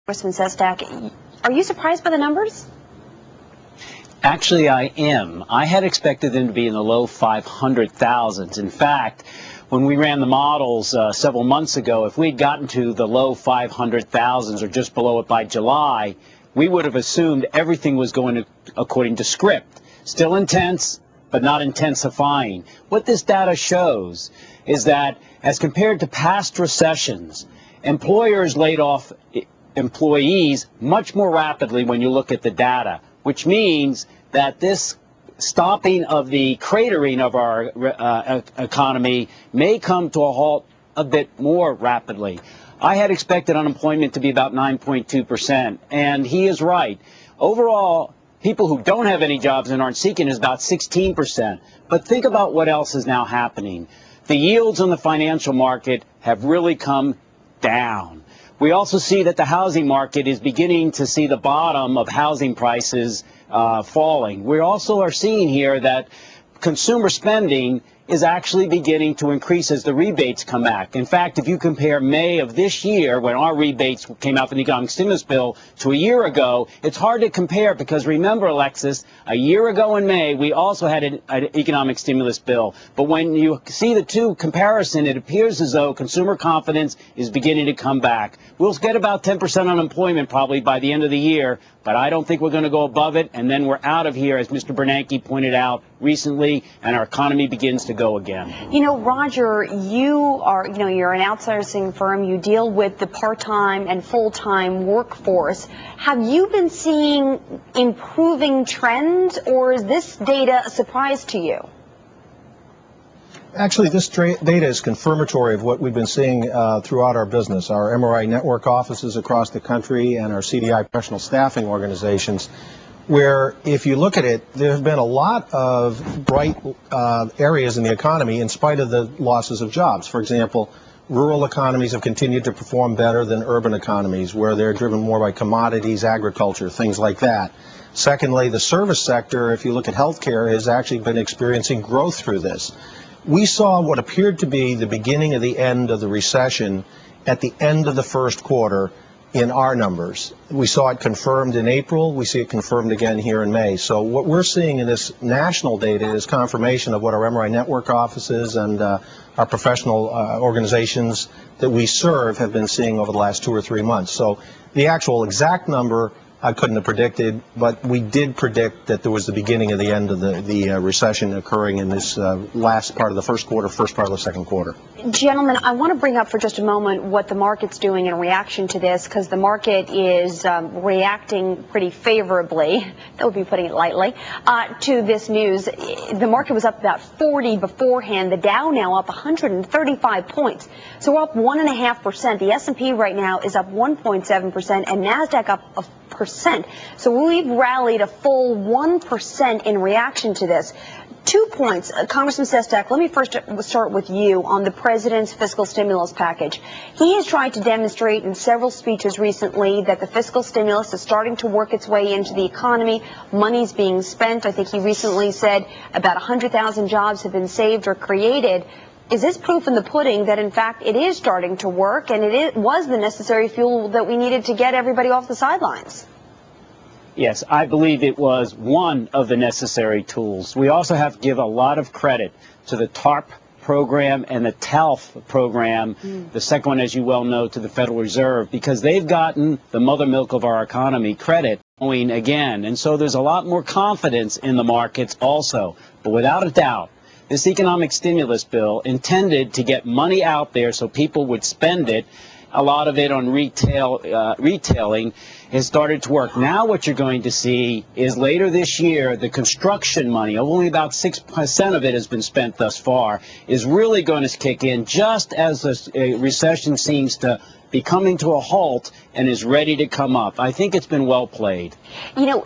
Congressman Sestak, are you surprised by the numbers? Actually, I am. I had expected them to be in the low 500,000s. In fact, when we ran the models several months ago, if we'd gotten to the low 500,000s or just below it by July, we would have assumed everything was going according to script. Still intense, but not intensifying. What this data shows is that as compared to past recessions, employers laid off employees much more rapidly when you look at the data, which means that this stopping of the cratering of our economy may come to a halt a bit more rapidly. I had expected unemployment to be about 9.2%, and he is right. Overall, people who don't have any jobs and aren't seeking is about 16%. But think about what else is now happening. The yields on the financial market have really come down. We also see that the housing market is beginning to see the bottom of housing prices falling. We also are seeing here that consumer spending is actually beginning to increase as the rebates come back. In fact, if you compare May of this year, when our rebates came out from the economic stimulus bill, to a year ago, it's hard to compare because remember, Alexis, a year ago in May, we also had an economic stimulus bill. But when you see the two comparison, it appears as though consumer confidence is beginning to come back. We'll get about 10% unemployment probably by the end of the year, but I don't think we're going to go above it, and then we're out of here, as Mr. Bernanke pointed out recently, and our economy begins to go again. You know, Roger, you're an outsourcing firm. You deal with the part-time and full-time workforce. Have you been seeing improving trends, or is this data a surprise to you? Actually, this data is confirmatory of what we've been seeing throughout our business. Our MRI network offices across the country and our CDI professional staffing organizations, where if you look at it, there have been a lot of bright areas in the economy in spite of the losses of jobs. For example, rural economies have continued to perform better than urban economies, where they're driven more by commodities, agriculture, things like that. Secondly, the service sector, if you look at healthcare, has actually been experiencing growth through this. We saw what appeared to be the beginning of the end of the recession at the end of the first quarter in our numbers. We saw it confirmed in April. We see it confirmed again here in May. So what we're seeing in this national data is confirmation of what our MRI network offices and our professional organizations that we serve have been seeing over the last 2 or 3 months. So the actual exact number I couldn't have predicted, but we did predict that there was the beginning of the end of the recession occurring in this last part of the first quarter, first part of the second quarter. Gentlemen, I want to bring up for just a moment what the market's doing in reaction to this, because the market is reacting pretty favorably, that would be putting it lightly, to this news. The market was up about 40 beforehand. The Dow now up 135 points. So we're up 1.5%. The S&P right now is up 1.7%, and NASDAQ up a %. So we've rallied a full 1% in reaction to this. 2 points. Congressman Sestak, let me first start with you on the president's fiscal stimulus package. He has tried to demonstrate in several speeches recently that the fiscal stimulus is starting to work its way into the economy. Money's being spent. I think he recently said about 100,000 jobs have been saved or created. Is this proof in the pudding that, in fact, it is starting to work and it was the necessary fuel that we needed to get everybody off the sidelines? Yes, I believe it was one of the necessary tools. We also have to give a lot of credit to the TARP program and the TALF program, the second one, as you well know, to the Federal Reserve, because they've gotten the mother milk of our economy credit going again. And so there's a lot more confidence in the markets also. But without a doubt, this economic stimulus bill intended to get money out there so people would spend it, a lot of it on retailing, has started to work. Now what you're going to see is later this year, the construction money, only about 6% of it has been spent thus far, is really going to kick in just as the recession seems to be coming to a halt and is ready to come up. I think it's been well played. You know,